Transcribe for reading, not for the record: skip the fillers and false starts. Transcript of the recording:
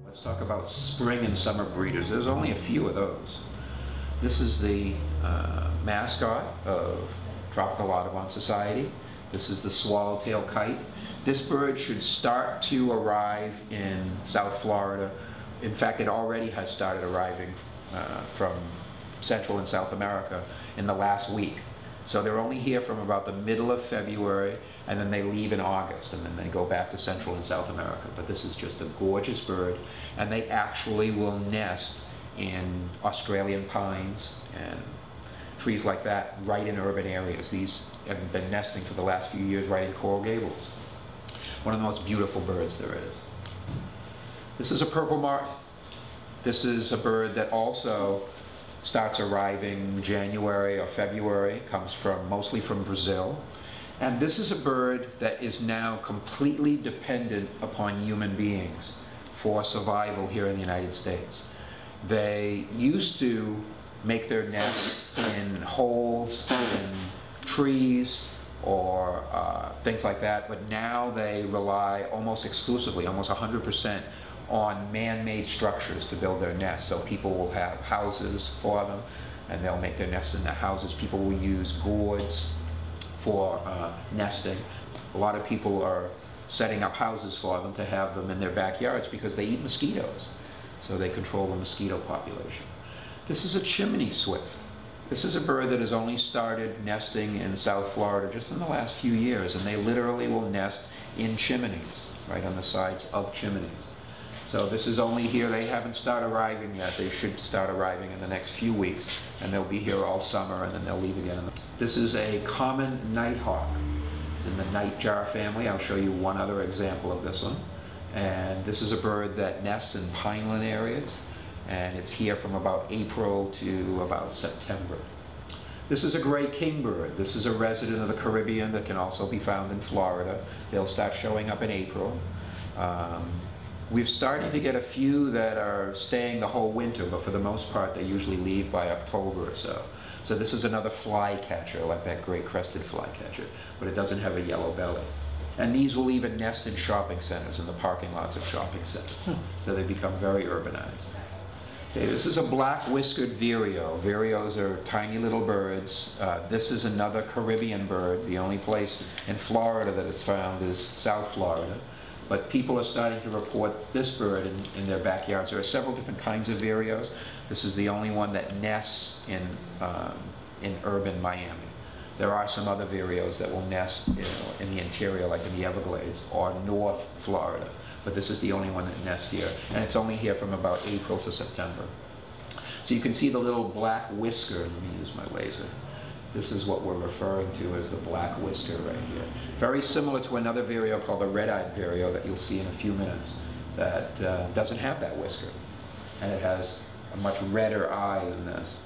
Let's talk about spring and summer breeders. There's only a few of those. This is the mascot of Tropical Audubon Society. This is the Swallowtail Kite. This bird should start to arrive in South Florida. In fact, it already has started arriving from Central and South America in the last week. So they're only here from about the middle of February, and then they leave in August, and then they go back to Central and South America. But this is just a gorgeous bird, and they actually will nest in Australian pines and trees like that right in urban areas. These have been nesting for the last few years right in Coral Gables. One of the most beautiful birds there is. This is a PurpleMart. This is a bird that also starts arriving January or February, comes mostly from Brazil. And this is a bird that is now completely dependent upon human beings for survival here in the United States. They used to make their nests in holes, in trees, or things like that, but now they rely almost exclusively, almost 100%, on man-made structures to build their nests. So people will have houses for them, and they'll make their nests in the houses. People will use gourds for nesting. A lot of people are setting up houses for them to have them in their backyards because they eat mosquitoes, so they control the mosquito population. This is a Chimney Swift. This is a bird that has only started nesting in South Florida just in the last few years, and they literally will nest in chimneys, right on the sides of chimneys. So this is only here, they haven't started arriving yet. They should start arriving in the next few weeks, and they'll be here all summer, and then they'll leave again. This is a common nighthawk. It's in the nightjar family. I'll show you one other example of this one. And this is a bird that nests in pineland areas, and it's here from about April to about September. This is a gray kingbird. This is a resident of the Caribbean that can also be found in Florida. They'll start showing up in April. We've started to get a few that are staying the whole winter, but for the most part they usually leave by October or so. So this is another flycatcher, like that great crested flycatcher, but it doesn't have a yellow belly. And these will even nest in shopping centers, in the parking lots of shopping centers. So they become very urbanized. Okay, this is a black whiskered vireo. Vireos are tiny little birds. This is another Caribbean bird. The only place in Florida that it's found is South Florida. But people are starting to report this bird in their backyards. There are several different kinds of vireos. This is the only one that nests in urban Miami. There are some other vireos that will nest in the interior, like in the Everglades or North Florida. But this is the only one that nests here. And it's only here from about April to September. So you can see the little black whisker. Let me use my laser. This is what we're referring to as the black whisker right here. Very similar to another vireo called the red-eyed vireo that you'll see in a few minutes that doesn't have that whisker. And it has a much redder eye than this.